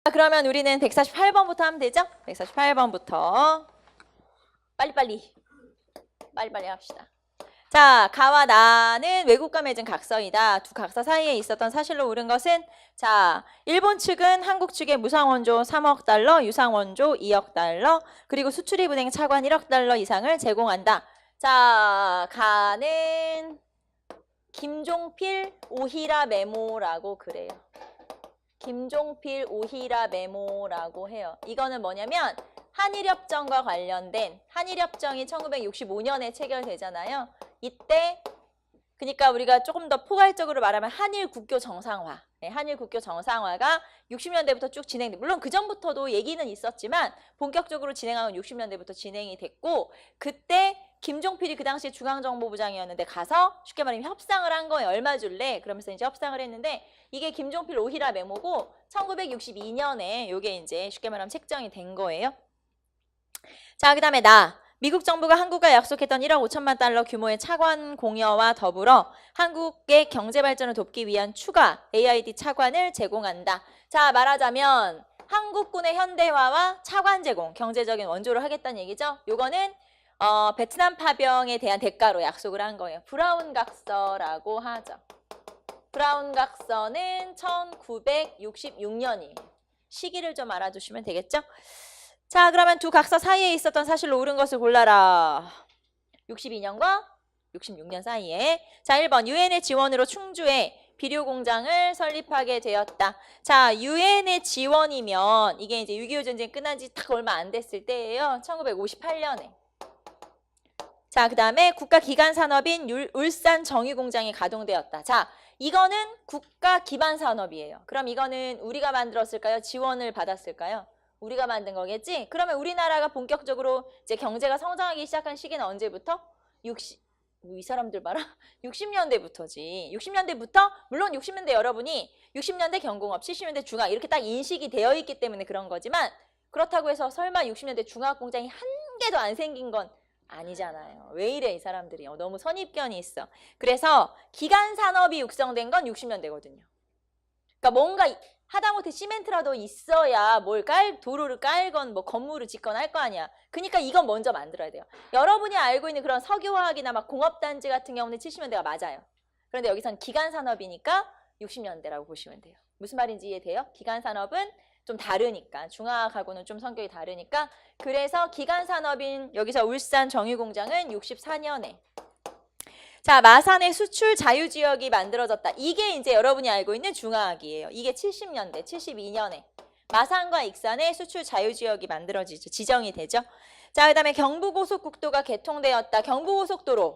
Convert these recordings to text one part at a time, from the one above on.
그러면 우리는 148번부터 하면 되죠? 148번부터 빨리빨리 합시다. 자, 가와 나는 외국과 맺은 각서이다. 두 각서 사이에 있었던 사실로 옳은 것은, 자, 일본 측은 한국 측에 무상원조 3억 달러, 유상원조 2억 달러, 그리고 수출입은행 차관 1억 달러 이상을 제공한다. 자, 가는 김종필 오히라 메모라고 그래요. 김종필 오히라 메모라고 해요. 이거는 뭐냐면 한일협정과 관련된, 한일협정이 1965년에 체결되잖아요. 이때 그러니까 우리가 조금 더 포괄적으로 말하면 한일 국교 정상화, 한일 국교 정상화가 60년대부터 쭉 진행돼. 물론 그 전부터도 얘기는 있었지만 본격적으로 진행한 건 60년대부터 진행이 됐고, 그때 김종필이 그 당시에 중앙정보부장이었는데 가서 쉽게 말하면 협상을 한 거예요. 얼마 줄래? 그러면서 이제 협상을 했는데 이게 김종필 오히라 메모고 1962년에 이게 이제 쉽게 말하면 책정이 된 거예요. 자, 그 다음에 미국 정부가 한국과 약속했던 1억 5천만 달러 규모의 차관 공여와 더불어 한국의 경제 발전을 돕기 위한 추가 AID 차관을 제공한다. 자, 말하자면 한국군의 현대화와 차관 제공, 경제적인 원조를 하겠다는 얘기죠. 요거는 베트남 파병에 대한 대가로 약속을 한 거예요. 브라운 각서라고 하죠. 브라운 각서는 1966년이에요. 시기를 좀 알아두시면 되겠죠? 자, 그러면 두 각서 사이에 있었던 사실로 옳은 것을 골라라. 62년과 66년 사이에. 자, 1번 유엔의 지원으로 충주에 비료 공장을 설립하게 되었다. 자, 유엔의 지원이면 이게 이제 6.25 전쟁 끝난 지 딱 얼마 안 됐을 때예요. 1958년에. 자, 그 다음에 국가기관산업인 울산 정유공장이 가동되었다. 자, 이거는 국가기반산업이에요. 그럼 이거는 우리가 만들었을까요? 지원을 받았을까요? 우리가 만든 거겠지? 그러면 우리나라가 본격적으로 이제 경제가 성장하기 시작한 시기는 언제부터? 이 사람들 봐라. 60년대부터지. 60년대부터, 물론 60년대 여러분이 60년대 경공업, 70년대 중화 이렇게 딱 인식이 되어 있기 때문에 그런 거지만, 그렇다고 해서 설마 60년대 중화공장이 한 개도 안 생긴 건 아니잖아요. 왜 이래 이 사람들이. 너무 선입견이 있어. 그래서 기간산업이 육성된 건 60년대거든요. 그러니까 뭔가 하다못해 시멘트라도 있어야 도로를 깔건 뭐 건물을 짓건 할 거 아니야. 그러니까 이건 먼저 만들어야 돼요. 여러분이 알고 있는 그런 석유화학이나 막 공업단지 같은 경우는 70년대가 맞아요. 그런데 여기선 기간산업이니까 60년대라고 보시면 돼요. 무슨 말인지 이해돼요? 기간산업은 좀 다르니까, 중화학하고는 좀 성격이 다르니까. 그래서 기간산업인 여기서 울산 정유공장은 64년에. 자, 마산의 수출 자유지역이 만들어졌다. 이게 이제 여러분이 알고 있는 중화학이에요. 이게 70년대, 72년에 마산과 익산의 수출 자유지역이 만들어지죠. 지정이 되죠. 자, 그 다음에 경부고속국도가 개통되었다. 경부고속도로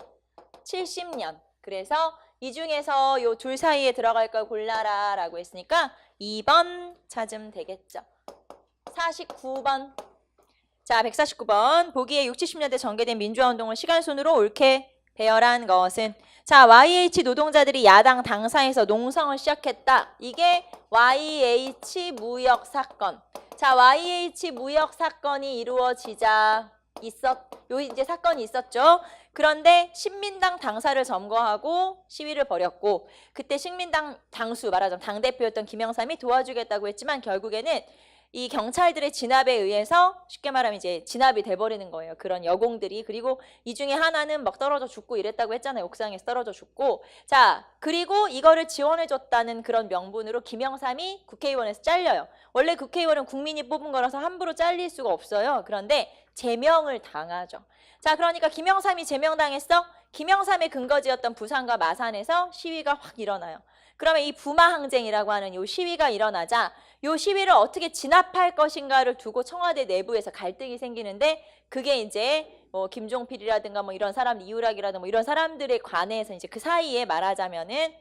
70년. 그래서 이 중에서 요 둘 사이에 들어갈 걸 골라라 라고 했으니까 2번 찾으면 되겠죠. 49번. 자, 149번. 보기에 60, 70년대 전개된 민주화운동을 시간순으로 옳게 배열한 것은, 자, YH 노동자들이 야당 당사에서 농성을 시작했다. 이게 YH 무역 사건. 자, YH 무역 사건이 이루어지자 요 이제 사건이 있었죠. 그런데 신민당 당사를 점거하고 시위를 벌였고, 그때 신민당 당수, 말하자면 당대표였던 김영삼이 도와주겠다고 했지만 결국에는 이 경찰들의 진압에 의해서 쉽게 말하면 이제 진압이 돼버리는 거예요. 그런 여공들이. 그리고 이 중에 하나는 막 떨어져 죽고 이랬다고 했잖아요. 옥상에서 떨어져 죽고. 자, 그리고 이거를 지원해줬다는 그런 명분으로 김영삼이 국회의원에서 잘려요. 원래 국회의원은 국민이 뽑은 거라서 함부로 잘릴 수가 없어요. 그런데 제명을 당하죠. 자, 그러니까 김영삼이 제명당했어? 김영삼의 근거지였던 부산과 마산에서 시위가 확 일어나요. 그러면 이 부마항쟁이라고 하는 이 시위가 일어나자 이 시위를 어떻게 진압할 것인가를 두고 청와대 내부에서 갈등이 생기는데, 그게 이제 뭐 김종필이라든가 뭐 이런 사람, 이유락이라든가 뭐 이런 사람들에 관해서 이제 그 사이에 말하자면은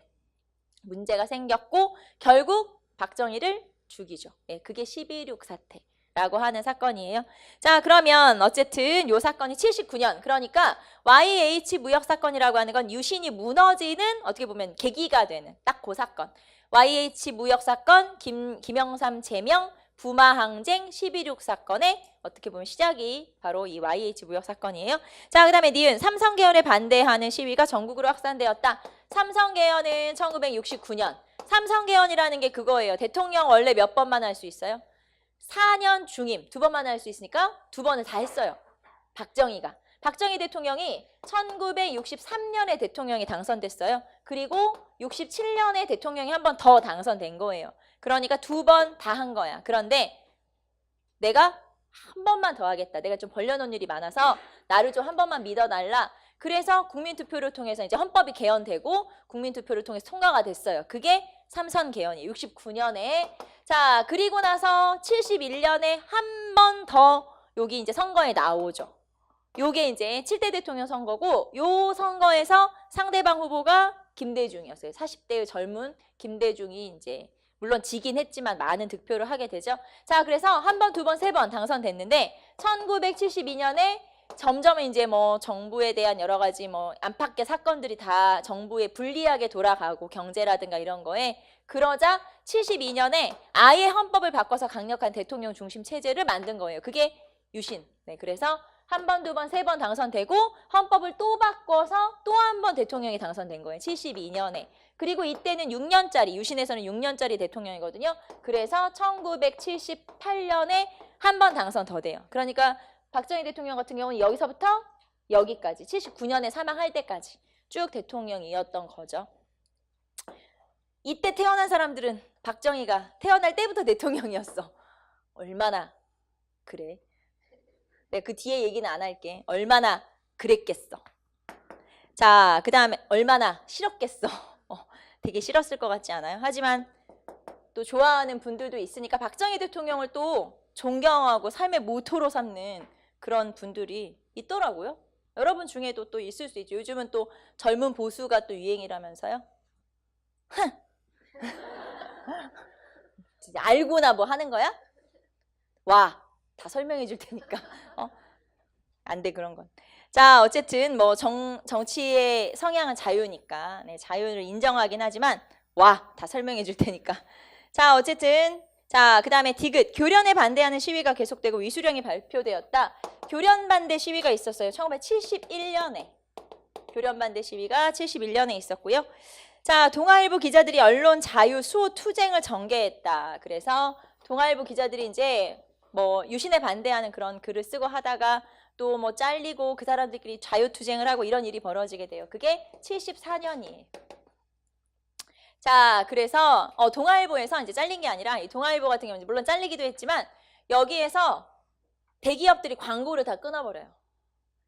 문제가 생겼고 결국 박정희를 죽이죠. 예, 그게 12.6 사태라고 하는 사건이에요. 자, 그러면 어쨌든 요 사건이 79년, 그러니까 YH 무역 사건이라고 하는 건 유신이 무너지는 어떻게 보면 계기가 되는 딱 그 사건. YH 무역 사건, 김영삼 제명, 부마항쟁, 12.6 사건의 어떻게 보면 시작이 바로 이 YH 무역 사건이에요. 자, 그 다음에 니은 삼성개헌에 반대하는 시위가 전국으로 확산되었다. 삼성개헌은 1969년. 삼성개헌이라는 게 그거예요. 대통령 원래 몇 번만 할 수 있어요? 4년 중임 2번만 할 수 있으니까 2번을 다 했어요. 박정희가. 박정희 대통령이 1963년에 대통령이 당선됐어요. 그리고 67년에 대통령이 한 번 더 당선된 거예요. 그러니까 2번 다 한 거야. 그런데 내가 한 번만 더 하겠다. 내가 좀 벌려놓은 일이 많아서 나를 좀 한 번만 믿어달라. 그래서 국민투표를 통해서 이제 헌법이 개헌되고 국민투표를 통해서 통과가 됐어요. 그게 삼선 개헌이에요. 69년에. 자, 그리고 나서 71년에 한 번 더 여기 이제 선거에 나오죠. 요게 이제 7대 대통령 선거고 요 선거에서 상대방 후보가 김대중이었어요. 40대의 젊은 김대중이 이제 물론 지긴 했지만 많은 득표를 하게 되죠. 자, 그래서 한 번, 두 번, 세 번 당선됐는데 1972년에 점점 이제 뭐 정부에 대한 여러 가지 뭐 안팎의 사건들이 다 정부에 불리하게 돌아가고 경제라든가 이런 거에 그러자 72년에 아예 헌법을 바꿔서 강력한 대통령 중심 체제를 만든 거예요. 그게 유신. 네, 그래서 한 번, 두 번, 세 번 당선되고 헌법을 또 바꿔서 또 한 번 대통령이 당선된 거예요. 72년에. 그리고 이때는 6년짜리, 유신에서는 6년짜리 대통령이거든요. 그래서 1978년에 한 번 당선 더 돼요. 그러니까 박정희 대통령 같은 경우는 여기서부터 여기까지 79년에 사망할 때까지 쭉 대통령이었던 거죠. 이때 태어난 사람들은 박정희가 태어날 때부터 대통령이었어. 얼마나 그래? 내가 그 뒤에 얘기는 안 할게. 얼마나 그랬겠어. 자, 그 다음에 얼마나 싫었겠어. 되게 싫었을 것 같지 않아요? 하지만 또 좋아하는 분들도 있으니까 박정희 대통령을 또 존경하고 삶의 모토로 삼는 그런 분들이 있더라고요. 여러분 중에도 또 있을 수 있죠. 요즘은 또 젊은 보수가 또 유행이라면서요. 진짜 알고나 뭐 하는 거야? 와, 다 설명해 줄 테니까. 안 돼, 그런 건. 자, 어쨌든 뭐 정치의 성향은 자유니까 네, 자유를 인정하긴 하지만 와, 다 설명해 줄 테니까. 자, 어쨌든 자, 그 다음에 디귿. 교련에 반대하는 시위가 계속되고 위수령이 발표되었다. 교련 반대 시위가 있었어요. 1971년에. 교련 반대 시위가 71년에 있었고요. 자, 동아일보 기자들이 언론 자유 수호 투쟁을 전개했다. 그래서 동아일보 기자들이 이제 뭐 유신에 반대하는 그런 글을 쓰고 하다가 또 뭐 잘리고 그 사람들끼리 자유투쟁을 하고 이런 일이 벌어지게 돼요. 그게 74년이에요. 자, 그래서 동아일보에서 이제 잘린 게 아니라 이 동아일보 같은 경우는 물론 잘리기도 했지만 여기에서 대기업들이 광고를 다 끊어버려요.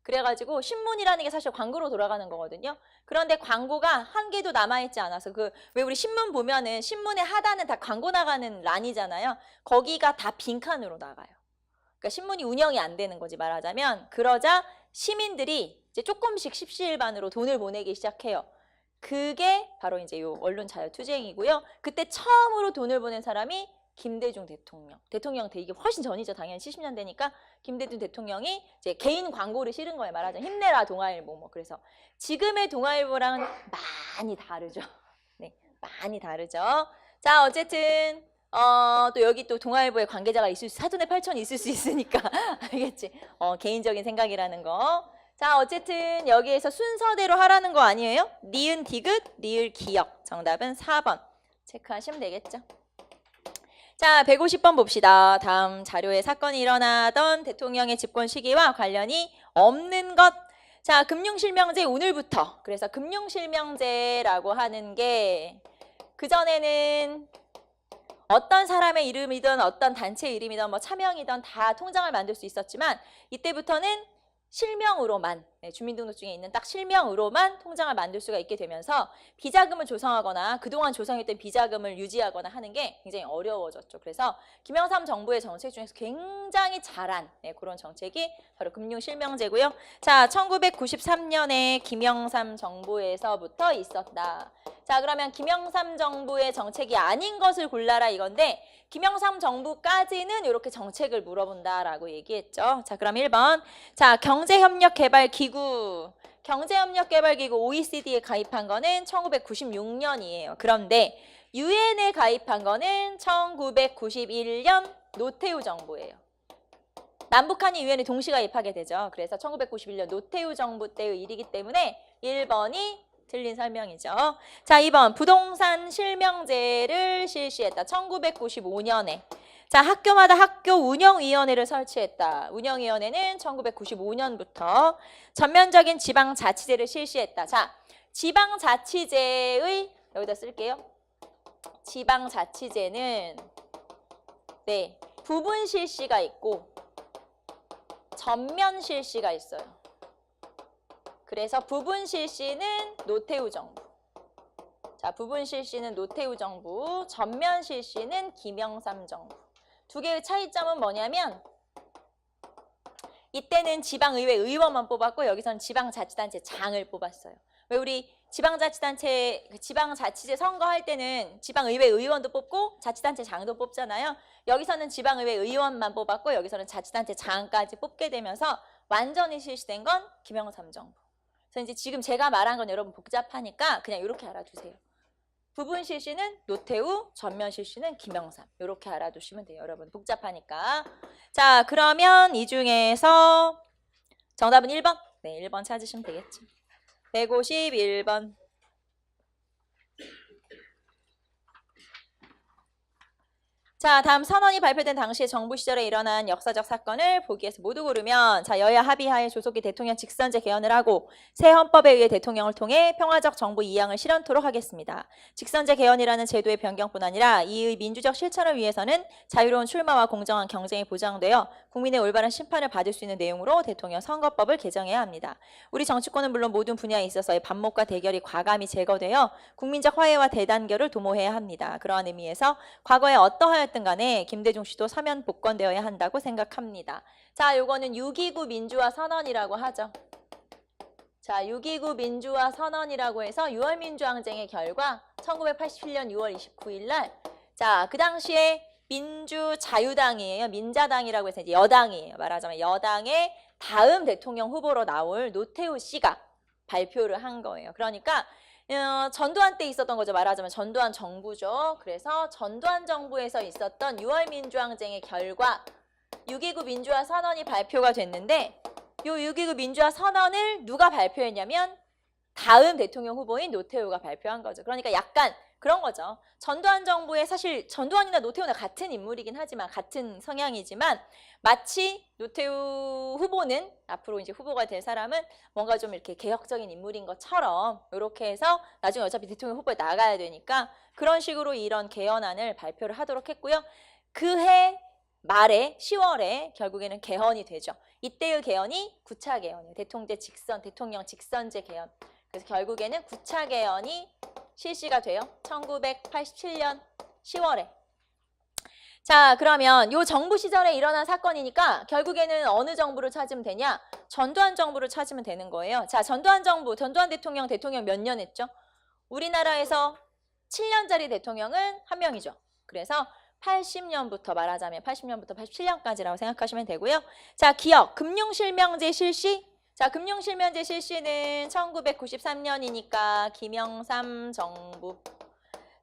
그래가지고 신문이라는 게 사실 광고로 돌아가는 거거든요. 그런데 광고가 한 개도 남아있지 않아서 왜 우리 신문 보면은 신문의 하단은 다 광고 나가는 란이잖아요. 거기가 다 빈칸으로 나가요. 그러니까 신문이 운영이 안 되는 거지 말하자면. 그러자 시민들이 이제 조금씩 십시일반으로 돈을 보내기 시작해요. 그게 바로 이제 요 언론 자유 투쟁이고요. 그때 처음으로 돈을 보낸 사람이 김대중 대통령. 대통령 되기 훨씬 전이죠. 당연히 70년대니까 김대중 대통령이 이제 개인 광고를 실은 거예요. 말하자면 힘내라 동아일보 뭐. 그래서 지금의 동아일보랑은 많이 다르죠. 네, 많이 다르죠. 자, 어쨌든 또 여기 또 동아일보의 관계자가 있을 수, 사돈의 8천이 있을 수 있으니까 알겠지? 개인적인 생각이라는 거. 자, 어쨌든 여기에서 순서대로 하라는 거 아니에요? 니은 디귿, 리을 기역. 정답은 4번. 체크하시면 되겠죠. 자, 150번 봅시다. 다음 자료에 사건이 일어나던 대통령의 집권 시기와 관련이 없는 것. 자, 금융실명제 오늘부터. 그래서 금융실명제라고 하는 게 그전에는 어떤 사람의 이름이든 어떤 단체 이름이든 뭐 차명이든 다 통장을 만들 수 있었지만 이때부터는 실명으로만, 주민등록증에 있는 딱 실명으로만 통장을 만들 수가 있게 되면서 비자금을 조성하거나 그동안 조성했던 비자금을 유지하거나 하는 게 굉장히 어려워졌죠. 그래서 김영삼 정부의 정책 중에서 굉장히 잘한 그런 정책이 바로 금융실명제고요. 자, 1993년에 김영삼 정부에서부터 있었다. 자, 그러면 김영삼 정부의 정책이 아닌 것을 골라라 이건데 김영삼 정부까지는 이렇게 정책을 물어본다라고 얘기했죠. 자, 그럼 1번. 자, 경제협력개발기구. 경제협력개발기구 OECD에 가입한 거는 1996년이에요. 그런데 유엔에 가입한 거는 1991년 노태우 정부예요. 남북한이 유엔에 동시 가입하게 되죠. 그래서 1991년 노태우 정부 때의 일이기 때문에 1번이 틀린 설명이죠. 자, 2번 부동산 실명제를 실시했다. 1995년에. 자, 학교마다 학교 운영위원회를 설치했다. 운영위원회는 1995년부터 전면적인 지방자치제를 실시했다. 자, 지방자치제의 여기다 쓸게요. 지방자치제는 네, 부분 실시가 있고 전면 실시가 있어요. 그래서 부분 실시는 노태우 정부. 자, 부분 실시는 노태우 정부, 전면 실시는 김영삼 정부. 두 개의 차이점은 뭐냐면 이때는 지방의회 의원만 뽑았고 여기서는 지방자치단체 장을 뽑았어요. 왜 우리 지방자치단체, 지방자치제 선거할 때는 지방의회 의원도 뽑고 자치단체 장도 뽑잖아요. 여기서는 지방의회 의원만 뽑았고 여기서는 자치단체 장까지 뽑게 되면서 완전히 실시된 건 김영삼 정부. 그래서 이제 지금 제가 말한 건 여러분 복잡하니까 그냥 이렇게 알아두세요. 부분 실시는 노태우, 전면 실시는 김영삼. 이렇게 알아두시면 돼요. 여러분 복잡하니까. 자, 그러면 이 중에서 정답은 1번. 네, 1번 찾으시면 되겠죠. 151번. 자, 다음 선언이 발표된 당시의 정부 시절에 일어난 역사적 사건을 보기에서 모두 고르면 자, 여야 합의하에 조속히 대통령 직선제 개헌을 하고 새 헌법에 의해 대통령을 통해 평화적 정부 이양을 실현토록 하겠습니다. 직선제 개헌이라는 제도의 변경뿐 아니라 이의 민주적 실천을 위해서는 자유로운 출마와 공정한 경쟁이 보장되어 국민의 올바른 심판을 받을 수 있는 내용으로 대통령 선거법을 개정해야 합니다. 우리 정치권은 물론 모든 분야에 있어서의 반목과 대결이 과감히 제거되어 국민적 화해와 대단결을 도모해야 합니다. 그러한 의미에서 과거에 어떠하였든 간에 김대중 씨도 사면 복권되어야 한다고 생각합니다. 자, 요거는 6.29 민주화 선언이라고 하죠. 자, 6.29 민주화 선언이라고 해서 6월 민주항쟁의 결과 1987년 6월 29일 날 자, 그 당시에 민주자유당이에요. 민자당이라고 해서 이제 여당이에요. 말하자면 여당의 다음 대통령 후보로 나올 노태우 씨가 발표를 한 거예요. 그러니까 전두환 때 있었던 거죠. 말하자면 전두환 정부죠. 그래서 전두환 정부에서 있었던 6월 민주항쟁의 결과 6.29 민주화 선언이 발표가 됐는데 이 6.29 민주화 선언을 누가 발표했냐면 다음 대통령 후보인 노태우가 발표한 거죠. 그러니까 약간 그런 거죠. 전두환 정부의 사실 전두환이나 노태우나 같은 인물이긴 하지만 같은 성향이지만 마치 노태우 후보는 앞으로 이제 후보가 될 사람은 뭔가 좀 이렇게 개혁적인 인물인 것처럼 이렇게 해서 나중에 어차피 대통령 후보에 나가야 되니까 그런 식으로 이런 개헌안을 발표를 하도록 했고요. 그해 말에 10월에 결국에는 개헌이 되죠. 이때의 개헌이 9차 개헌이에요. 대통령 직선제 개헌. 그래서 결국에는 9차 개헌이 실시가 돼요. 1987년 10월에. 자, 그러면 이 정부 시절에 일어난 사건이니까 결국에는 어느 정부를 찾으면 되냐? 전두환 정부를 찾으면 되는 거예요. 자, 전두환 정부, 전두환 대통령 몇 년 했죠? 우리나라에서 7년짜리 대통령은 한 명이죠. 그래서 80년부터 말하자면 80년부터 87년까지라고 생각하시면 되고요. 자, 기억, 금융실명제 실시. 자, 금융실명제 실시는 1993년이니까 김영삼 정부.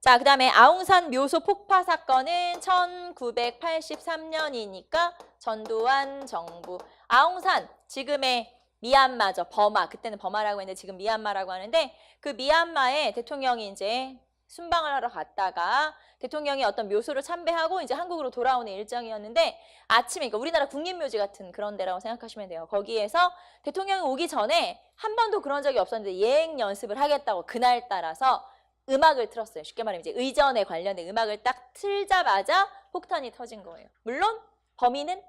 자, 그 다음에 아웅산 묘소 폭파 사건은 1983년이니까 전두환 정부. 아웅산, 지금의 미얀마죠. 버마. 그때는 버마라고 했는데 지금 미얀마라고 하는데 그 미얀마에 대통령이 이제 순방을 하러 갔다가 대통령이 어떤 묘소를 참배하고 이제 한국으로 돌아오는 일정이었는데 아침에 그러니까 우리나라 국립묘지 같은 그런 데라고 생각하시면 돼요. 거기에서 대통령이 오기 전에 한 번도 그런 적이 없었는데 예행 연습을 하겠다고 그날 따라서 음악을 틀었어요. 쉽게 말하면 이제 의전에 관련된 음악을 딱 틀자마자 폭탄이 터진 거예요. 물론 범인은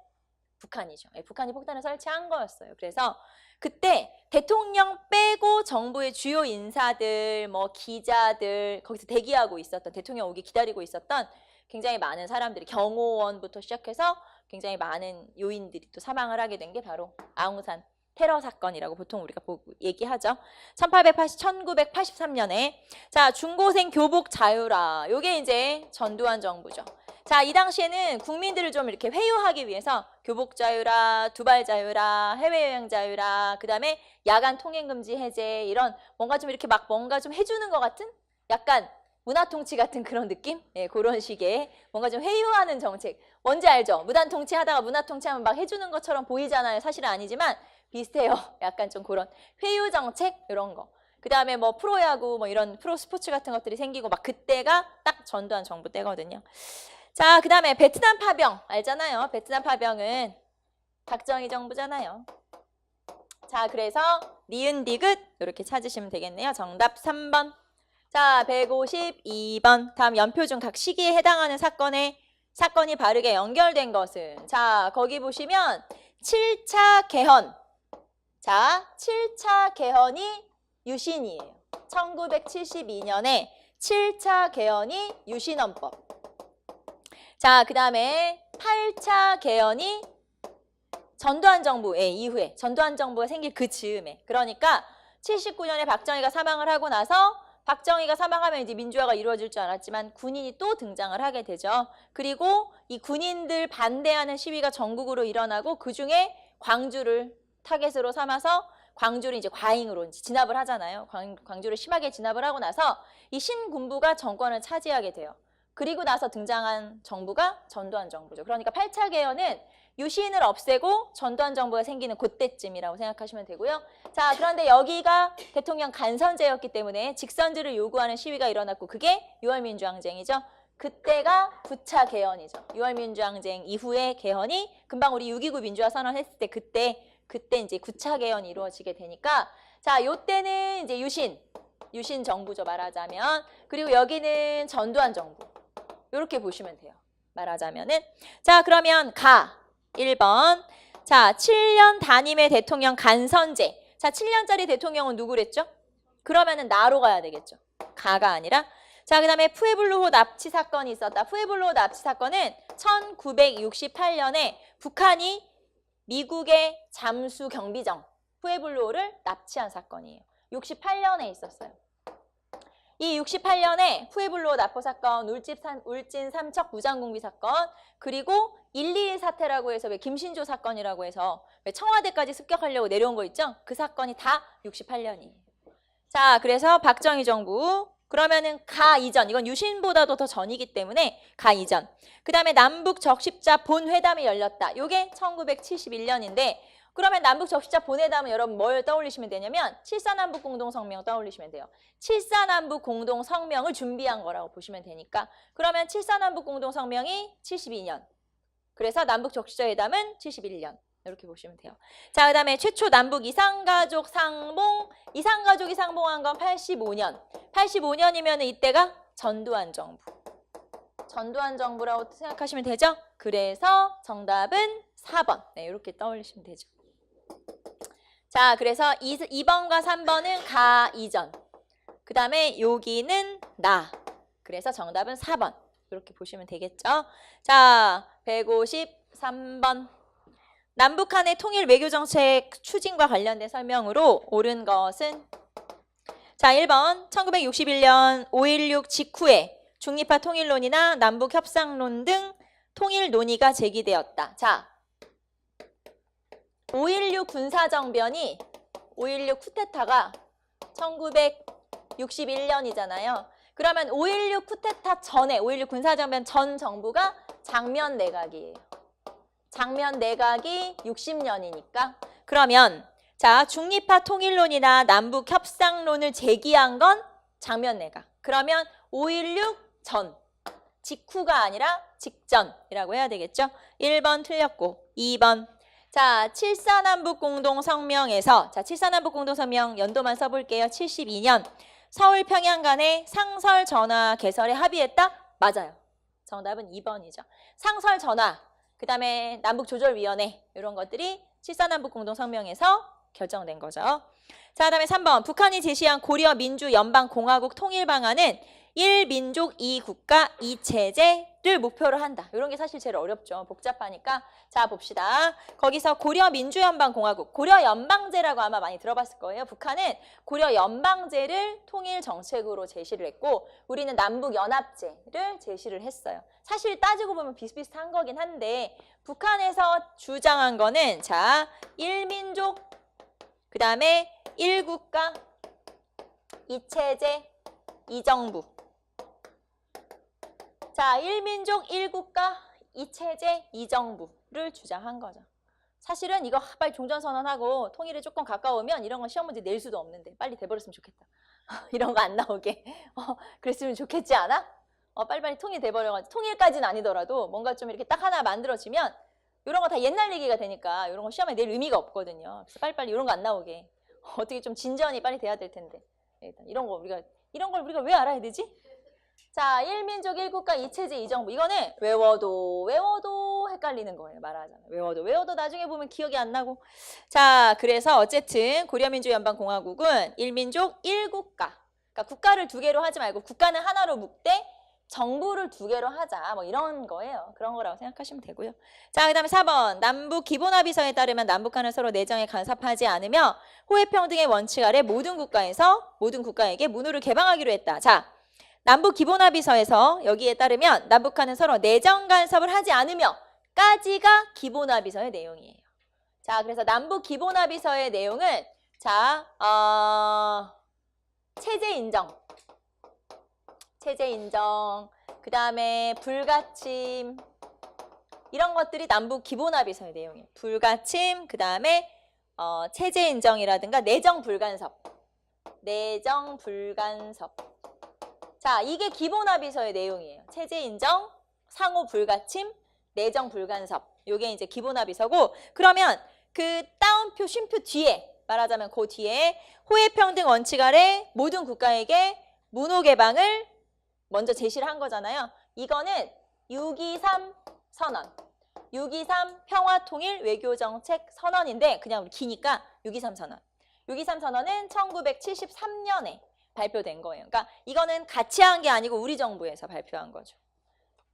북한이죠. 북한이 폭탄을 설치한 거였어요. 그래서 그때 대통령 빼고 정부의 주요 인사들, 뭐 기자들 거기서 대기하고 있었던 대통령 오기 기다리고 있었던 굉장히 많은 사람들이 경호원부터 시작해서 굉장히 많은 요인들이 또 사망을 하게 된 게 바로 아웅산 테러 사건이라고 보통 우리가 얘기하죠. 1983년에 자 중고생 교복 자유라. 요게 이제 전두환 정부죠. 자, 이 당시에는 국민들을 좀 이렇게 회유하기 위해서 교복 자유라, 두발 자유라, 해외여행 자유라, 그 다음에 야간 통행 금지 해제 이런 뭔가 좀 이렇게 막 뭔가 좀 해주는 것 같은 약간 문화통치 같은 그런 느낌? 예, 그런 식의 뭔가 좀 회유하는 정책. 뭔지 알죠? 무단통치 하다가 문화통치하면 막 해주는 것처럼 보이잖아요. 사실은 아니지만 비슷해요. 약간 좀 그런 회유 정책 이런 거. 그 다음에 뭐 프로야구 뭐 이런 프로 스포츠 같은 것들이 생기고 막 그때가 딱 전두환 정부 때거든요. 자, 그 다음에 베트남 파병 알잖아요. 베트남 파병은 박정희 정부잖아요. 자, 그래서 니은 디귿 이렇게 찾으시면 되겠네요. 정답 3번. 자, 152번. 다음 연표 중 각 시기에 해당하는 사건이 바르게 연결된 것은, 자, 거기 보시면 7차 개헌. 자, 7차 개헌이 유신이에요. 1972년에 7차 개헌이 유신헌법. 자, 그 다음에 8차 개헌이 전두환 정부 이후에, 전두환 정부가 생길 그 즈음에, 그러니까 79년에 박정희가 사망을 하고 나서, 박정희가 사망하면 이제 민주화가 이루어질 줄 알았지만 군인이 또 등장을 하게 되죠. 그리고 이 군인들 반대하는 시위가 전국으로 일어나고, 그중에 광주를 타겟으로 삼아서 광주를 이제 과잉으로 진압을 하잖아요. 광주를 심하게 진압을 하고 나서 이 신군부가 정권을 차지하게 돼요. 그리고 나서 등장한 정부가 전두환 정부죠. 그러니까 8차 개헌은 유신을 없애고 전두환 정부가 생기는 그때쯤이라고 생각하시면 되고요. 자, 그런데 여기가 대통령 간선제였기 때문에 직선제를 요구하는 시위가 일어났고, 그게 6월 민주항쟁이죠. 그때가 9차 개헌이죠. 6월 민주항쟁 이후의 개헌이 금방 우리 6.29 민주화 선언했을 때 그때 이제 9차 개헌이 이루어지게 되니까, 자, 요때는 이제 유신 정부죠, 말하자면. 그리고 여기는 전두환 정부. 이렇게 보시면 돼요, 말하자면은. 자, 그러면 1번. 자, 7년 단임의 대통령 간선제. 자, 7년짜리 대통령은 누구랬죠? 그러면은 나로 가야 되겠죠. 가가 아니라. 자, 그 다음에 푸에블로호 납치 사건이 있었다. 푸에블로호 납치 사건은 1968년에 북한이 미국의 잠수 경비정 푸에블로호를 납치한 사건이에요. 68년에 있었어요. 이 68년에 푸에블로호 납포 사건, 울진 삼척 무장공비 사건, 그리고 121 사태라고 해서 왜 김신조 사건이라고 해서 왜 청와대까지 습격하려고 내려온 거 있죠? 그 사건이 다 68년이에요. 자, 그래서 박정희 정부. 그러면은 가 이전, 이건 유신보다도 더 전이기 때문에 가 이전. 그 다음에 남북 적십자 본회담이 열렸다. 요게 1971년인데, 그러면 남북 적십자 본회담은 여러분 뭘 떠올리시면 되냐면 7.4남북 공동성명 떠올리시면 돼요. 7.4남북 공동성명을 준비한 거라고 보시면 되니까, 그러면 7.4남북 공동성명이 72년. 그래서 남북 적십자 회담은 71년. 이렇게 보시면 돼요. 자, 그 다음에 최초 남북 이산가족이 상봉한 건 85년. 85년이면 이때가 전두환 정부. 전두환 정부라고 생각하시면 되죠? 그래서 정답은 4번. 네, 이렇게 떠올리시면 되죠. 자, 그래서 2번과 3번은 가 이전. 그 다음에 여기는 나. 그래서 정답은 4번. 이렇게 보시면 되겠죠? 자, 153번. 남북 간의 통일 외교정책 추진과 관련된 설명으로 옳은 것은, 자, 1번 1961년 5.16 직후에 중립화 통일론이나 남북 협상론 등 통일 논의가 제기되었다. 자, 5.16 군사정변이, 5.16 쿠데타가 1961년이잖아요. 그러면 5.16 쿠데타 전에, 5.16 군사정변 전 정부가 장면 내각이에요. 장면 내각이 60년이니까. 그러면 자, 중립화 통일론이나 남북 협상론을 제기한 건 장면 내각. 그러면 5.16 전, 직후가 아니라 직전이라고 해야 되겠죠? 1번 틀렸고, 2번. 자, 7.4남북 공동성명에서, 자, 7.4남북 공동성명 연도만 써볼게요. 72년. 서울 평양 간의 상설 전화 개설에 합의했다? 맞아요. 정답은 2번이죠. 상설 전화. 그 다음에 남북조절위원회, 이런 것들이 7.4남북 공동성명에서 결정된 거죠. 자, 그 다음에 3번. 북한이 제시한 고려 민주연방공화국 통일방안은 1민족 2국가 2체제를 목표로 한다. 이런 게 사실 제일 어렵죠. 복잡하니까. 자, 봅시다. 거기서 고려 민주연방공화국, 고려 연방제라고 아마 많이 들어봤을 거예요. 북한은 고려 연방제를 통일 정책으로 제시를 했고, 우리는 남북연합제를 제시를 했어요. 사실 따지고 보면 비슷비슷한 거긴 한데, 북한에서 주장한 거는, 자, 1민족, 그 다음에 1국가 2체제 2정부. 자, 1민족 1국가 2체제 2정부를 주장한 거죠. 사실은 이거 빨리 종전선언하고 통일에 조금 가까우면 이런 건 시험 문제 낼 수도 없는데 빨리 돼버렸으면 좋겠다. 이런 거 안 나오게. 그랬으면 좋겠지 않아? 빨리빨리 통일돼버려가지고 통일까지는 아니더라도 뭔가 좀 이렇게 딱 하나 만들어지면 이런 거 다 옛날 얘기가 되니까 이런 거 시험에 낼 의미가 없거든요. 그래서 빨리빨리 이런 거 안 나오게 어떻게 좀 진전이 빨리 돼야 될 텐데 일단 이런 걸 우리가 왜 알아야 되지? 자, 1민족 1국가 2체제 2정부. 이거는 외워도 헷갈리는 거예요. 말하자면. 외워도 나중에 보면 기억이 안 나고. 자, 그래서 어쨌든 고려민주연방공화국은 1민족 1국가. 그러니까 국가를 두 개로 하지 말고 국가는 하나로 묶되 정부를 두 개로 하자. 뭐 이런 거예요. 그런 거라고 생각하시면 되고요. 자, 그 다음에 4번. 남북 기본합의서에 따르면 남북한은 서로 내정에 간섭하지 않으며 호혜평등의 원칙 아래 모든 국가에게 문호를 개방하기로 했다. 자, 남북 기본합의서에서 여기에 따르면 남북한은 서로 내정 간섭을 하지 않으며 까지가 기본합의서의 내용이에요. 자, 그래서 남북 기본합의서의 내용은 자, 체제 인정, 그 다음에 불가침 이런 것들이 남북 기본합의서의 내용이에요. 불가침, 그 다음에 체제 인정이라든가 내정 불간섭. 자, 이게 기본합의서의 내용이에요. 체제 인정, 상호 불가침, 내정 불간섭. 요게 이제 기본합의서고 그러면 그 따옴표, 쉼표 뒤에 말하자면 그 뒤에 호혜평등 원칙 아래 모든 국가에게 문호 개방을 먼저 제시를 한 거잖아요. 이거는 6.23 선언. 6.23 평화통일 외교정책 선언인데 그냥 우리 기니까 6.23 선언. 6.23 선언은 1973년에 발표된 거예요. 그러니까 이거는 같이 한 게 아니고 우리 정부에서 발표한 거죠.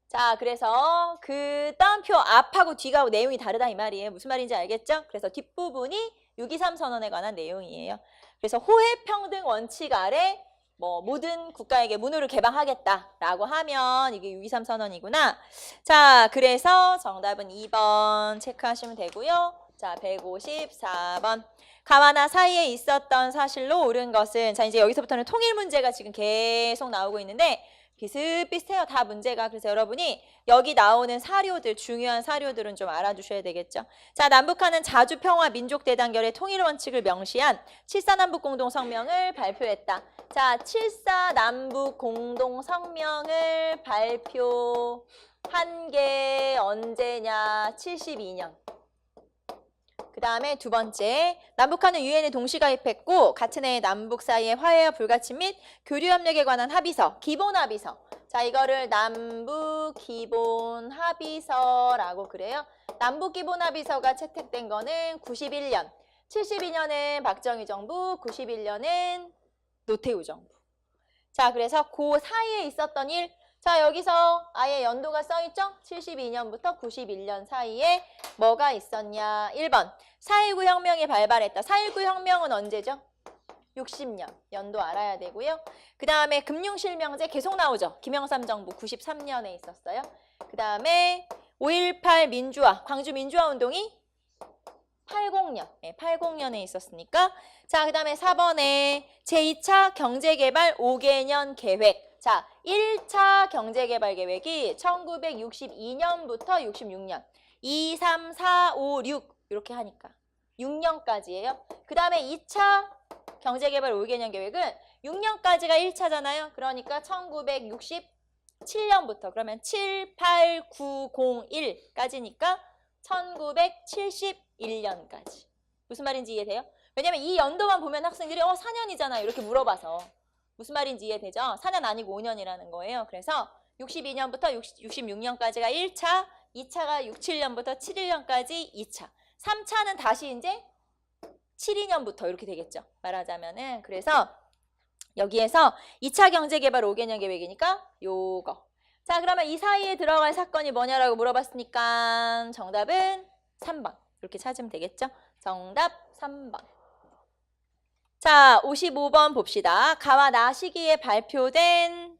자, 그래서 그 따옴표 앞하고 뒤가 내용이 다르다 이 말이에요. 무슨 말인지 알겠죠? 그래서 뒷부분이 6.23 선언에 관한 내용이에요. 그래서 호혜평등 원칙 아래 뭐 모든 국가에게 문호를 개방하겠다라고 하면 이게 6.23 선언이구나. 자, 그래서 정답은 2번 체크하시면 되고요. 자, 154번. 가와나 사이에 있었던 사실로 옳은 것은 자, 이제 여기서부터는 통일 문제가 지금 계속 나오고 있는데 비슷비슷해요. 다 문제가. 그래서 여러분이 여기 나오는 사료들, 중요한 사료들은 좀 알아두셔야 되겠죠. 자, 남북한은 자주평화 민족대단결의 통일 원칙을 명시한 7.4남북 공동성명을 발표했다. 자, 7.4남북 공동성명을 발표한 게 언제냐? 72년. 그 다음에 두 번째, 남북한은 유엔에 동시 가입했고 같은 해에 남북 사이의 화해와 불가침 및 교류협력에 관한 합의서, 기본합의서. 자, 이거를 남북기본합의서라고 그래요. 남북기본합의서가 채택된 거는 91년, 72년은 박정희 정부, 91년은 노태우 정부. 자, 그래서 그 사이에 있었던 일, 자, 여기서 아예 연도가 써있죠? 72년부터 91년 사이에 뭐가 있었냐? 1번, 4.19 혁명이 발발했다. 4.19 혁명은 언제죠? 60년. 연도 알아야 되고요. 그 다음에 금융실명제 계속 나오죠? 김영삼 정부 93년에 있었어요. 그 다음에 5.18 민주화, 광주 민주화 운동이 80년, 80년에 있었으니까. 자, 그 다음에 4번에 제2차 경제개발 5개년 계획. 자, 1차 경제개발계획이 1962년부터 66년, 2, 3, 4, 5, 6 이렇게 하니까 6년까지예요. 그 다음에 2차 경제개발 5개년 계획은 6년까지가 1차잖아요. 그러니까 1967년부터 그러면 7, 8, 9, 0, 1까지니까 1971년까지. 무슨 말인지 이해돼요? 왜냐면 이 연도만 보면 학생들이 4년이잖아요. 이렇게 물어봐서. 무슨 말인지 이해되죠? 4년 아니고 5년이라는 거예요. 그래서 62년부터 66년까지가 1차, 2차가 67년부터 71년까지 2차. 3차는 다시 이제 72년부터 이렇게 되겠죠. 말하자면은. 그래서 여기에서 2차 경제개발 5개년 계획이니까 요거. 자, 그러면 이 사이에 들어갈 사건이 뭐냐라고 물어봤으니까 정답은 3번. 이렇게 찾으면 되겠죠? 정답 3번. 자, 55번 봅시다. 가와 나 시기에 발표된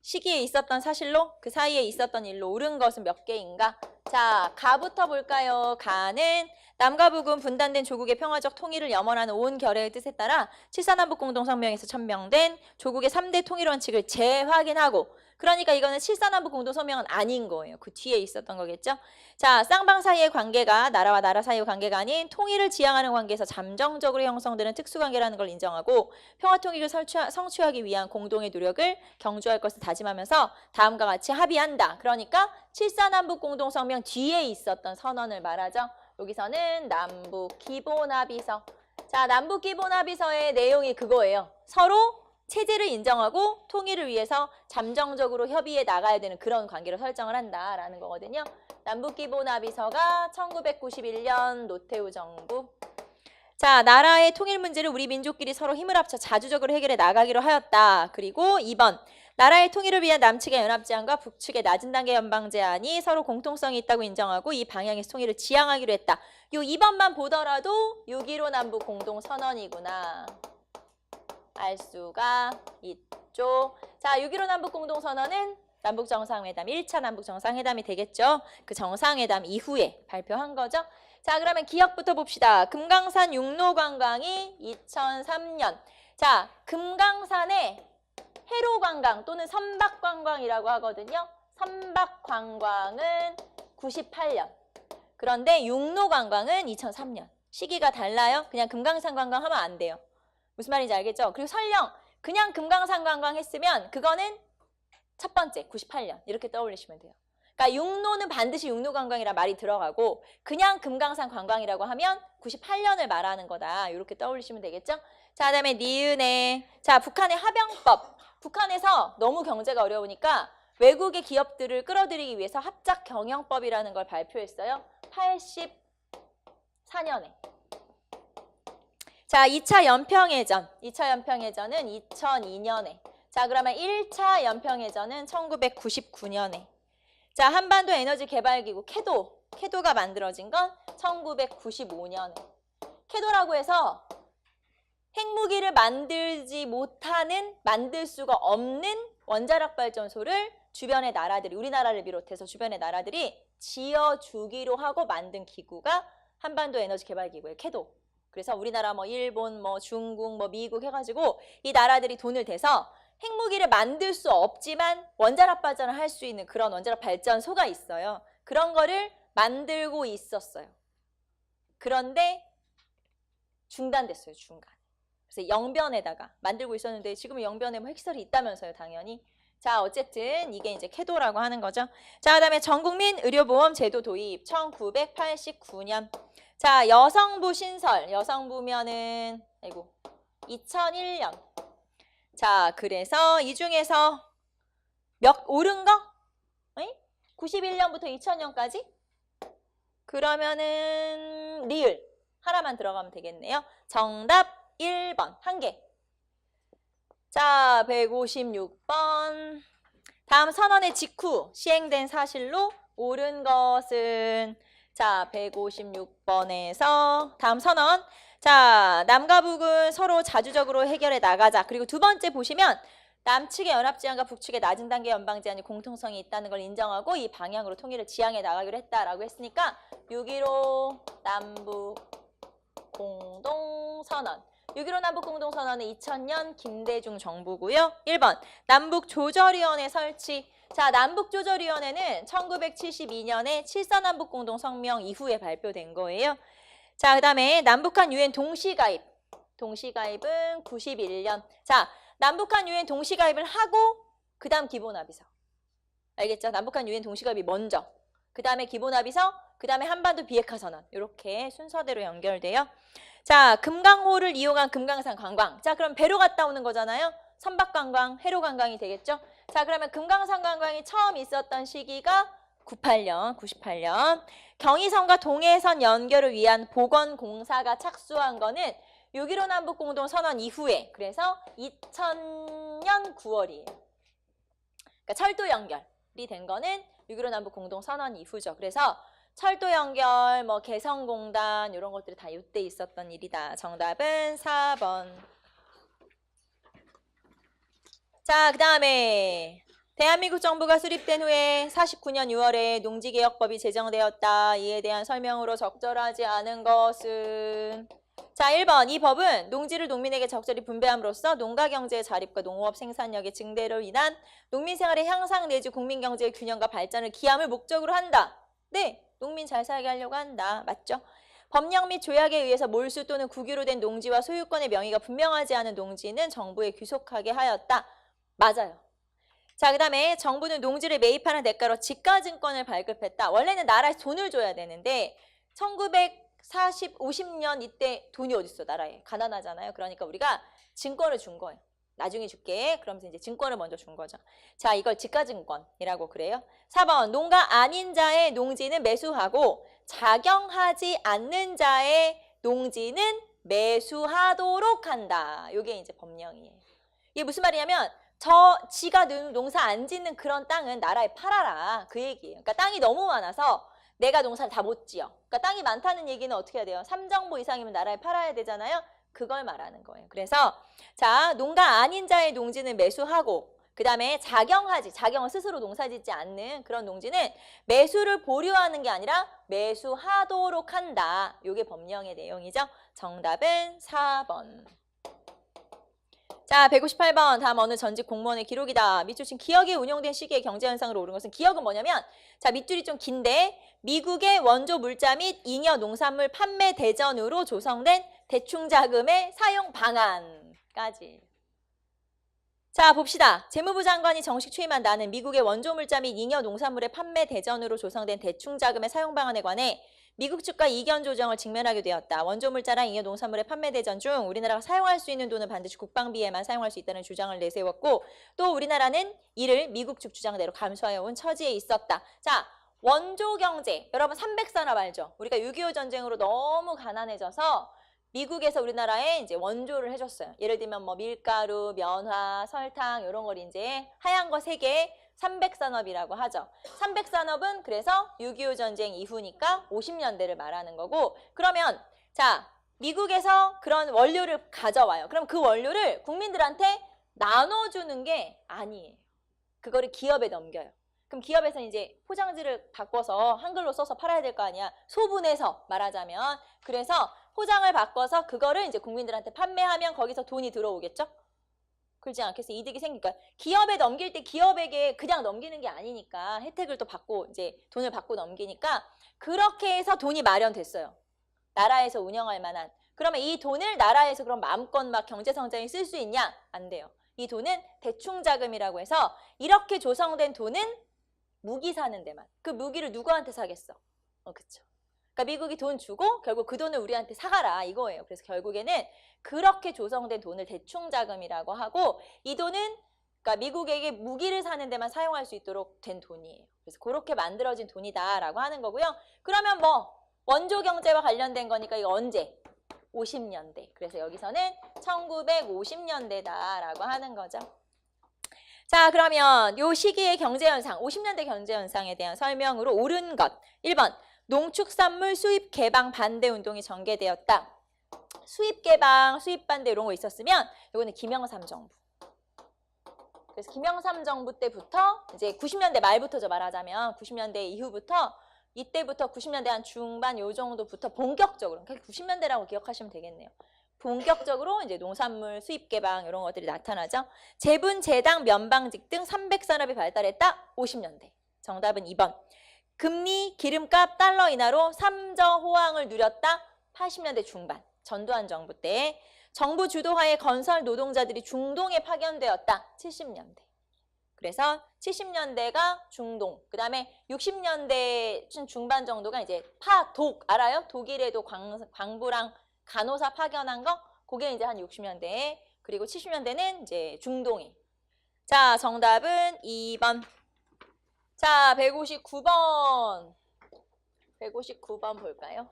시기에 있었던 사실로 그 사이에 있었던 일로 옳은 것은 몇 개인가? 자, 가부터 볼까요? 가는 남과 북은 분단된 조국의 평화적 통일을 염원하는 온 결의의 뜻에 따라 7.4남북 공동성명에서 천명된 조국의 3대 통일 원칙을 재확인하고 그러니까 이거는 실사남북 공동성명은 아닌 거예요. 그 뒤에 있었던 거겠죠. 자, 쌍방 사이의 관계가 나라와 나라 사이의 관계가 아닌 통일을 지향하는 관계에서 잠정적으로 형성되는 특수관계라는 걸 인정하고 평화통일을 성취하기 위한 공동의 노력을 경주할 것을 다짐하면서 다음과 같이 합의한다. 그러니까 실사남북 공동성명 뒤에 있었던 선언을 말하죠. 여기서는 남북기본합의서. 자, 남북기본합의서의 내용이 그거예요. 서로 체제를 인정하고 통일을 위해서 잠정적으로 협의해 나가야 되는 그런 관계로 설정을 한다라는 거거든요. 남북기본합의서가 1991년 노태우 정부. 자, 나라의 통일 문제를 우리 민족끼리 서로 힘을 합쳐 자주적으로 해결해 나가기로 하였다. 그리고 2번. 나라의 통일을 위한 남측의 연합제안과 북측의 낮은 단계 연방제안이 서로 공통성이 있다고 인정하고 이 방향에서 통일을 지향하기로 했다. 요 2번만 보더라도 6.15 남북 공동선언이구나. 알 수가 있죠. 자, 6.15 남북 공동선언은 남북정상회담, 1차 남북정상회담이 되겠죠. 그 정상회담 이후에 발표한 거죠. 자, 그러면 기억부터 봅시다. 금강산 육로관광이 2003년. 자, 금강산의 해로관광 또는 선박관광이라고 하거든요. 선박관광은 98년. 그런데 육로관광은 2003년. 시기가 달라요. 그냥 금강산 관광 하면 안 돼요. 무슨 말인지 알겠죠? 그리고 설령 그냥 금강산 관광 했으면 그거는 첫 번째 98년 이렇게 떠올리시면 돼요. 그러니까 육로는 반드시 육로관광이라 말이 들어가고 그냥 금강산 관광이라고 하면 98년을 말하는 거다. 이렇게 떠올리시면 되겠죠? 자, 그다음에 니은에 자, 북한의 하병법. 북한에서 너무 경제가 어려우니까 외국의 기업들을 끌어들이기 위해서 합작경영법이라는 걸 발표했어요. 84년에. 자, 2차 연평해전. 2차 연평해전은 2002년에. 자, 그러면 1차 연평해전은 1999년에. 자, 한반도 에너지 개발기구 캐도가 만들어진 건 1995년에. 캐도라고 해서 핵무기를 만들지 못하는, 만들 수가 없는 원자력 발전소를 주변의 나라들이, 우리나라를 비롯해서 주변의 나라들이 지어주기로 하고 만든 기구가 한반도 에너지 개발기구예요. 캐도. 그래서 우리나라 뭐 일본, 뭐 중국, 뭐 미국 해가지고 이 나라들이 돈을 대서 핵무기를 만들 수 없지만 원자력 발전을 할 수 있는 그런 원자력 발전소가 있어요. 그런 거를 만들고 있었어요. 그런데 중단됐어요. 중간. 그래서 영변에다가 만들고 있었는데 지금은 영변에 뭐 핵시설이 있다면서요. 당연히. 자, 어쨌든 이게 이제 캐도라고 하는 거죠. 자, 그다음에 전국민 의료보험 제도 도입 1989년. 자, 여성부 신설. 여성부면은 2001년. 자, 그래서 이 중에서 몇 오른 거? 91년부터 2000년까지? 그러면은 리을 하나만 들어가면 되겠네요. 정답 1번 한 개. 자, 156번. 다음 선언의 직후 시행된 사실로 옳은 것은 자, 156번에서 다음 선언. 자, 남과 북은 서로 자주적으로 해결해 나가자. 그리고 두 번째 보시면 남측의 연합제안과 북측의 낮은 단계 연방제안이 공통성이 있다는 걸 인정하고 이 방향으로 통일을 지향해 나가기로 했다라고 했으니까 6.15 남북 공동선언. 6.15 남북공동선언은 2000년 김대중 정부고요. 1번 남북조절위원회 설치. 자, 남북조절위원회는 1972년에 7.4 남북공동성명 이후에 발표된 거예요. 자, 그 다음에 남북한 유엔 동시가입. 동시가입은 91년. 자, 남북한 유엔 동시가입을 하고 그 다음 기본합의서. 알겠죠? 남북한 유엔 동시가입이 먼저. 그 다음에 기본합의서. 그 다음에 한반도 비핵화선언. 이렇게 순서대로 연결돼요. 자, 금강호를 이용한 금강산 관광. 자, 그럼 배로 갔다 오는 거잖아요. 선박관광, 해로관광이 되겠죠. 자, 그러면 금강산 관광이 처음 있었던 시기가 98년. 경의선과 동해선 연결을 위한 보건공사가 착수한 거는 6.15 남북공동선언 이후에, 그래서 2000년 9월이에요. 그러니까 철도 연결이 된 거는 6.15 남북공동선언 이후죠. 그래서 철도 연결, 뭐 개성공단 이런 것들이 다 이때 있었던 일이다. 정답은 4번. 자, 그 다음에 대한민국 정부가 수립된 후에 49년 6월에 농지개혁법이 제정되었다. 이에 대한 설명으로 적절하지 않은 것은 자, 1번. 이 법은 농지를 농민에게 적절히 분배함으로써 농가 경제의 자립과 농업 생산력의 증대로 인한 농민 생활의 향상 내지 국민 경제의 균형과 발전을 기함을 목적으로 한다. 네, 농민 잘 살게 하려고 한다. 맞죠? 법령 및 조약에 의해서 몰수 또는 국유로 된 농지와 소유권의 명의가 분명하지 않은 농지는 정부에 귀속하게 하였다. 맞아요. 자, 그 다음에 정부는 농지를 매입하는 대가로 지가증권을 발급했다. 원래는 나라에 돈을 줘야 되는데 50년 이때 돈이 어딨어, 나라에. 가난하잖아요. 그러니까 우리가 증권을 준 거예요. 나중에 줄게. 그러면서 이제 증권을 먼저 준 거죠. 자, 이걸 지가증권이라고 그래요. 4번, 농가 아닌 자의 농지는 매수하고 작용하지 않는 자의 농지는 매수하도록 한다. 이게 이제 법령이에요. 이게 무슨 말이냐면 지가 농사 안 짓는 그런 땅은 나라에 팔아라. 그 얘기예요. 그러니까 땅이 너무 많아서 내가 농사를 다 못 지어. 그러니까 땅이 많다는 얘기는 어떻게 해야 돼요? 3정보 이상이면 나라에 팔아야 되잖아요. 그걸 말하는 거예요. 그래서 자, 농가 아닌 자의 농지는 매수하고 그 다음에 작용을 스스로 농사 짓지 않는 그런 농지는 매수를 보류하는 게 아니라 매수하도록 한다. 이게 법령의 내용이죠. 정답은 4번. 자, 158번. 다음 어느 전직 공무원의 기록이다. 밑줄 친 기억이 운용된 시기의 경제현상으로 오른 것은 기억은 뭐냐면 자, 밑줄이 좀 긴데 미국의 원조 물자 및 잉여 농산물 판매 대전으로 조성된 대충자금의 사용 방안까지. 자, 봅시다. 재무부 장관이 정식 취임한 나는 미국의 원조 물자 및 잉여 농산물의 판매 대전으로 조성된 대충자금의 사용 방안에 관해 미국 측과 이견 조정을 직면하게 되었다. 원조 물자랑 잉여 농산물의 판매 대전 중 우리나라가 사용할 수 있는 돈은 반드시 국방비에만 사용할 수 있다는 주장을 내세웠고 또 우리나라는 이를 미국 측 주장대로 감수하여온 처지에 있었다. 자, 원조 경제. 여러분 300산업 알죠? 우리가 6.25 전쟁으로 너무 가난해져서 미국에서 우리나라에 이제 원조를 해줬어요. 예를 들면 뭐 밀가루, 면화, 설탕 이런 걸 이제 하얀 거 3개 300산업이라고 하죠. 300산업은 그래서 6.25 전쟁 이후니까 50년대를 말하는 거고 그러면 자 미국에서 그런 원료를 가져와요. 그럼 그 원료를 국민들한테 나눠주는 게 아니에요. 그거를 기업에 넘겨요. 그럼 기업에서 이제 포장지를 바꿔서 한글로 써서 팔아야 될 거 아니야. 소분해서 말하자면. 그래서 포장을 바꿔서 그거를 이제 국민들한테 판매하면 거기서 돈이 들어오겠죠? 그렇지 않겠어요? 이득이 생기니까. 기업에 넘길 때 기업에게 그냥 넘기는 게 아니니까 혜택을 또 받고 이제 돈을 받고 넘기니까 그렇게 해서 돈이 마련됐어요. 나라에서 운영할 만한. 그러면 이 돈을 나라에서 그럼 마음껏 막 경제성장에 쓸 수 있냐? 안 돼요. 이 돈은 대충자금이라고 해서 이렇게 조성된 돈은 무기 사는 데만. 그 무기를 누구한테 사겠어? 그쵸. 그러니까 미국이 돈 주고 결국 그 돈을 우리한테 사가라 이거예요. 그래서 결국에는 그렇게 조성된 돈을 대충자금이라고 하고 이 돈은 그러니까 미국에게 무기를 사는 데만 사용할 수 있도록 된 돈이에요. 그래서 그렇게 만들어진 돈이다라고 하는 거고요. 그러면 뭐 원조 경제와 관련된 거니까 이거 언제? 50년대. 그래서 여기서는 1950년대다라고 하는 거죠. 자, 그러면 요 시기의 경제현상, 50년대 경제현상에 대한 설명으로 옳은 것. 1번, 농축산물 수입 개방 반대 운동이 전개되었다. 수입 개방, 수입 반대 이런 거 있었으면 이거는 김영삼 정부. 그래서 김영삼 정부 때부터 이제 90년대 말부터죠 말하자면 90년대 이후부터 이때부터 90년대 한 중반 요 정도부터 본격적으로 90년대라고 기억하시면 되겠네요. 본격적으로 이제 농산물 수입 개방 이런 것들이 나타나죠. 제분, 제당, 면방직 등 300산업이 발달했다. 50년대. 정답은 2번. 금리, 기름값, 달러 인하로 삼저 호황을 누렸다. 80년대 중반. 전두환 정부 때. 정부 주도하에 건설 노동자들이 중동에 파견되었다. 70년대. 그래서 70년대가 중동, 그 다음에 60년대 중반 정도가 이제 파독, 알아요? 독일에도 광부랑 간호사 파견한 거, 그게 이제 한 60년대, 그리고 70년대는 이제 중동이. 자, 정답은 2번. 자, 159번. 159번 볼까요?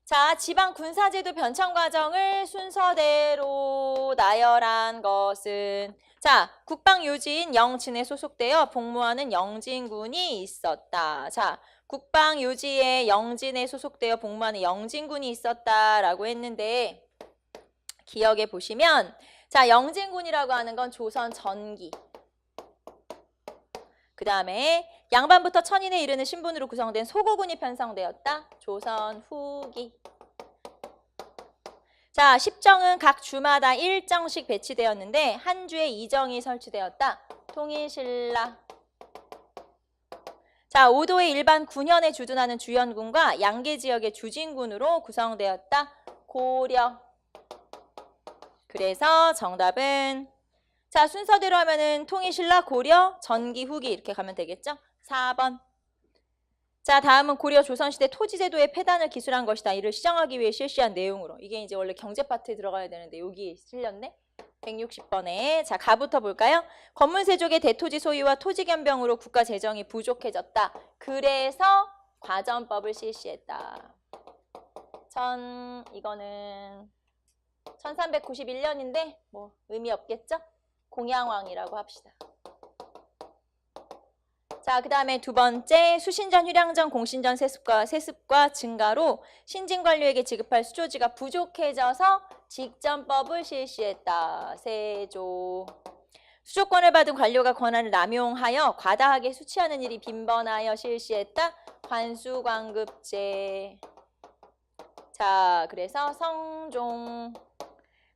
자, 지방 군사제도 변천 과정을 순서대로 나열한 것은 자, 국방요진 영진에 소속되어 복무하는 영진군이 있었다. 자, 국방요지에 영진에 소속되어 복무하는 영진군이 있었다라고 했는데 기억해 보시면 자, 영진군이라고 하는 건 조선 전기. 그 다음에 양반부터 천인에 이르는 신분으로 구성된 소고군이 편성되었다. 조선 후기. 자, 10정은 각 주마다 1정씩 배치되었는데 한 주에 2정이 설치되었다. 통일신라. 자, 5도의 일반 군현에 주둔하는 주현군과 양계 지역의 주진군으로 구성되었다. 고려. 그래서 정답은 자, 순서대로 하면은 통일신라, 고려, 전기, 후기 이렇게 가면 되겠죠? 4번. 자, 다음은 고려 조선시대 토지제도의 폐단을 기술한 것이다. 이를 시정하기 위해 실시한 내용으로. 이게 이제 원래 경제 파트에 들어가야 되는데 여기 실렸네. 160번에. 자, 가부터 볼까요? 권문세족의 대토지 소유와 토지 겸병으로 국가 재정이 부족해졌다. 그래서 과전법을 실시했다. 이거는 1391년인데 뭐 의미 없겠죠? 공양왕이라고 합시다. 자, 그 다음에 두 번째, 수신전, 휴량전, 공신전 세습과 증가로 신진관료에게 지급할 수조지가 부족해져서 직전법을 실시했다. 세조. 수조권을 받은 관료가 권한을 남용하여 과다하게 수취하는 일이 빈번하여 실시했다. 관수관급제. 자, 그래서 성종.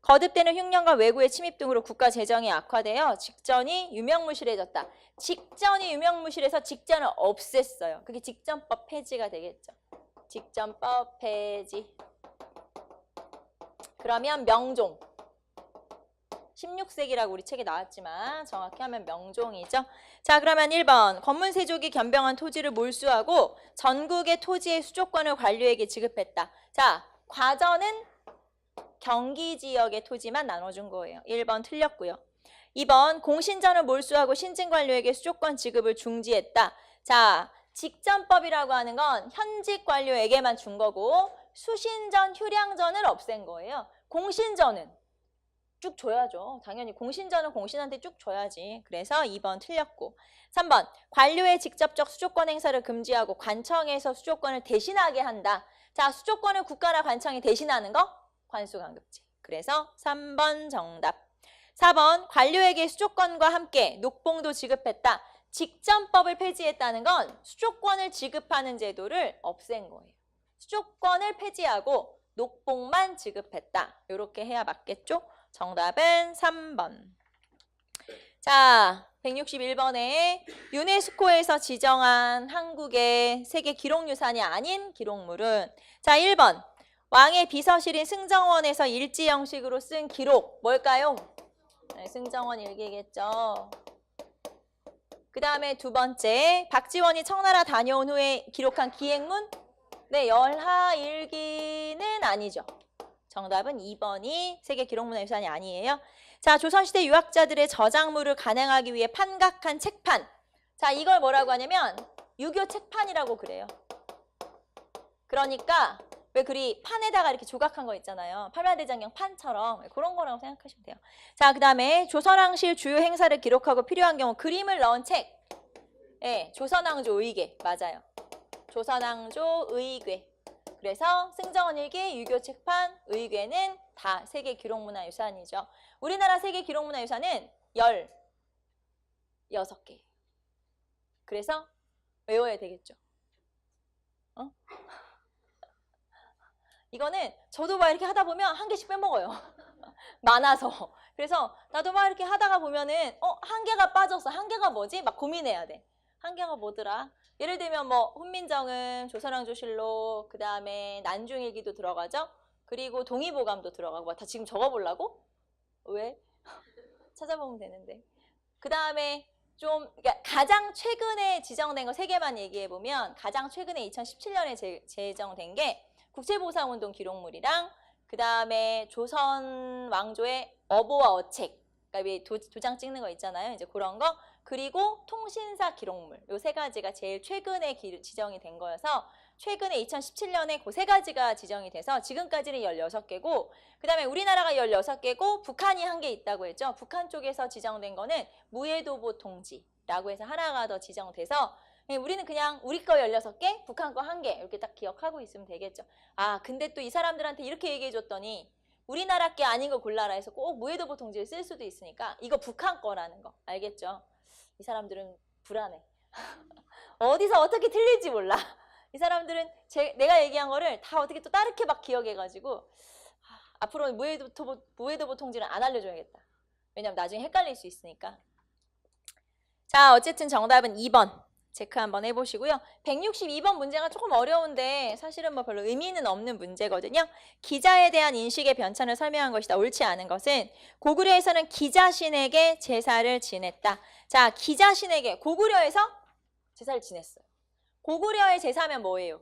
거듭되는 흉년과 외구의 침입 등으로 국가 재정이 악화되어 직전이 유명무실해졌다. 직전이 유명무실해서 직전을 없앴어요. 그게 직전법 폐지가 되겠죠. 직전법 폐지. 그러면 명종. 16세기라고 우리 책에 나왔지만 정확히 하면 명종이죠. 자, 그러면 1번. 권문세족이 겸병한 토지를 몰수하고 전국의 토지의 수조권을 관료에게 지급했다. 자, 과전은 경기 지역의 토지만 나눠준 거예요. 1번 틀렸고요. 2번 공신전을 몰수하고 신진관료에게 수조권 지급을 중지했다. 자, 직전법이라고 하는 건 현직 관료에게만 준 거고 수신전, 휴량전을 없앤 거예요. 공신전은 쭉 줘야죠. 당연히 공신전은 공신한테 쭉 줘야지. 그래서 2번 틀렸고 3번 관료의 직접적 수조권 행사를 금지하고 관청에서 수조권을 대신하게 한다. 자, 수조권을 국가나 관청이 대신하는 거? 관수관급제. 그래서 3번 정답. 4번 관료에게 수조권과 함께 녹봉도 지급했다. 직전법을 폐지했다는 건 수조권을 지급하는 제도를 없앤 거예요. 수조권을 폐지하고 녹봉만 지급했다. 이렇게 해야 맞겠죠? 정답은 3번. 자, 161번에 유네스코에서 지정한 한국의 세계 기록유산이 아닌 기록물은 자, 1번. 왕의 비서실인 승정원에서 일지 형식으로 쓴 기록 뭘까요? 네, 승정원 일기겠죠. 그 다음에 두 번째, 박지원이 청나라 다녀온 후에 기록한 기행문? 네, 열하일기는 아니죠. 정답은 2번이 세계 기록문화유산이 아니에요. 자, 조선시대 유학자들의 저작물을 간행하기 위해 판각한 책판. 자, 이걸 뭐라고 하냐면 유교 책판이라고 그래요. 그러니까 왜 그리 판에다가 이렇게 조각한 거 있잖아요. 팔마대장경 판처럼 그런 거라고 생각하시면 돼요. 자, 그 다음에 조선왕실 주요 행사를 기록하고 필요한 경우 그림을 넣은 책. 네, 조선왕조 의궤 맞아요. 조선왕조 의궤. 그래서 승정원일기, 유교책판, 의궤는 다 세계 기록문화유산이죠. 우리나라 세계 기록문화유산은 16개. 그래서 외워야 되겠죠. 이거는 저도 막 이렇게 하다 보면 한 개씩 빼먹어요. 많아서. 그래서 나도 막 이렇게 하다가 보면은 한 개가 빠졌어. 한 개가 뭐지? 막 고민해야 돼. 한 개가 뭐더라? 예를 들면 뭐 훈민정음, 조선왕조실록, 그 다음에 난중일기도 들어가죠. 그리고 동의보감도 들어가고 다 지금 적어보려고? 왜? 찾아보면 되는데. 그 다음에 좀 그러니까 가장 최근에 지정된 거 3개만 얘기해보면 가장 최근에 2017년에 제정된 게 국제보상운동 기록물이랑 그 다음에 조선 왕조의 어보와 어책, 그러니까 도장 찍는 거 있잖아요. 이제 그런 거. 그리고 통신사 기록물. 요 3가지가 제일 최근에 지정이 된 거여서 최근에 2017년에 그 3가지가 지정이 돼서 지금까지는 16개고 그 다음에 우리나라가 16개고 북한이 1개 있다고 했죠. 북한 쪽에서 지정된 거는 무예도보 통지라고 해서 하나가 더 지정돼서 우리는 그냥 우리 거 16개, 북한 거 1개 이렇게 딱 기억하고 있으면 되겠죠. 아, 근데 또 이 사람들한테 이렇게 얘기해 줬더니 우리나라 게 아닌 거 골라라 해서 꼭 무예도보 통지를 쓸 수도 있으니까 이거 북한 거라는 거 알겠죠? 이 사람들은 불안해. 어디서 어떻게 틀릴지 몰라. 이 사람들은 내가 얘기한 거를 다 어떻게 또 다르게 막 기억해가지고 앞으로는 무해도보 통지는 안 알려줘야겠다. 왜냐면 나중에 헷갈릴 수 있으니까. 자, 어쨌든 정답은 2번. 체크 한번 해보시고요. 162번 문제가 조금 어려운데 사실은 뭐 별로 의미는 없는 문제거든요. 기자에 대한 인식의 변천을 설명한 것이다. 옳지 않은 것은 고구려에서는 기자신에게 제사를 지냈다. 자, 기자신에게 고구려에서 제사를 지냈어요. 고구려의 제사면 뭐예요?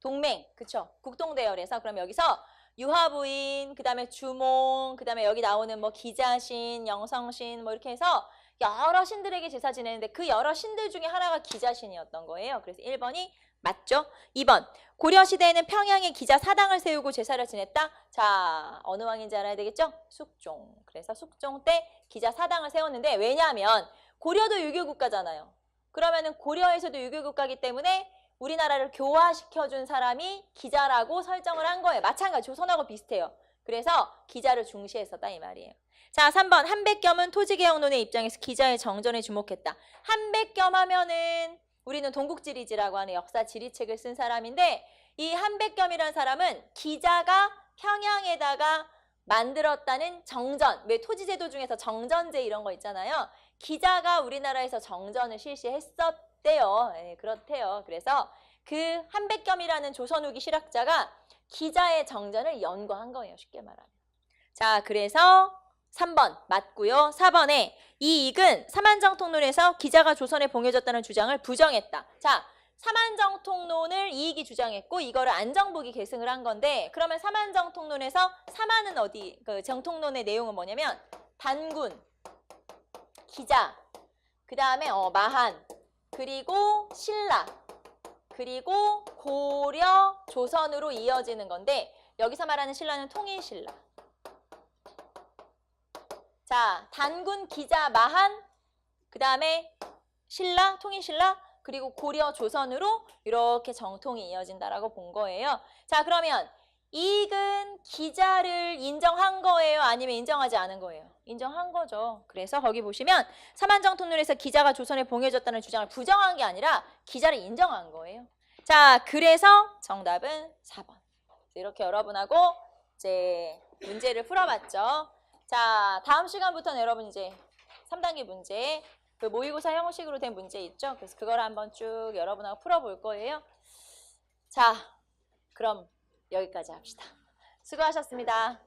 동맹, 그쵸? 국동대열에서 그럼 여기서 유화부인, 그 다음에 주몽, 그 다음에 여기 나오는 뭐 기자신, 영성신 뭐 이렇게 해서 여러 신들에게 제사 지내는데 그 여러 신들 중에 하나가 기자신이었던 거예요. 그래서 1번이 맞죠? 2번, 고려시대에는 평양에 기자 사당을 세우고 제사를 지냈다. 자, 어느 왕인지 알아야 되겠죠? 숙종. 그래서 숙종 때 기자 사당을 세웠는데 왜냐하면 고려도 유교국가잖아요. 그러면은 고려에서도 유교국가이기 때문에 우리나라를 교화시켜준 사람이 기자라고 설정을 한 거예요. 마찬가지 조선하고 비슷해요. 그래서 기자를 중시했었다 이 말이에요. 자, 3번 한백겸은 토지개혁론의 입장에서 기자의 정전에 주목했다. 한백겸 하면은 우리는 동국지리지라고 하는 역사 지리책을 쓴 사람인데 이 한백겸이라는 사람은 기자가 평양에다가 만들었다는 정전, 왜 토지제도 중에서 정전제 이런 거 있잖아요. 기자가 우리나라에서 정전을 실시했었대요. 네, 그렇대요. 그래서 그 한백겸이라는 조선 후기 실학자가 기자의 정전을 연구한 거예요. 쉽게 말하면. 자, 그래서 3번 맞고요. 4번에 이익은 사만정통론에서 기자가 조선에 봉해졌다는 주장을 부정했다. 자, 사만정통론을 이익이 주장했고 이거를 안정복이 계승을 한 건데 그러면 사만정통론에서 사만은 어디 그 정통론의 내용은 뭐냐면 단군, 기자, 그 다음에 마한, 그리고 신라, 그리고 고려, 조선으로 이어지는 건데 여기서 말하는 신라는 통일신라. 자, 단군, 기자, 마한, 그 다음에 신라, 통일신라, 그리고 고려, 조선으로 이렇게 정통이 이어진다라고 본 거예요. 자, 그러면 이익은 기자를 인정한 거예요? 아니면 인정하지 않은 거예요? 인정한 거죠. 그래서 거기 보시면 사만정통론에서 기자가 조선에 봉해졌다는 주장을 부정한 게 아니라 기자를 인정한 거예요. 자, 그래서 정답은 4번. 이렇게 여러분하고 이제 문제를 풀어봤죠. 자, 다음 시간부터는 여러분 이제 3단계 문제, 그 모의고사 형식으로 된 문제 있죠? 그래서 그걸 한번 쭉 여러분하고 풀어볼 거예요. 자, 그럼 여기까지 합시다. 수고하셨습니다.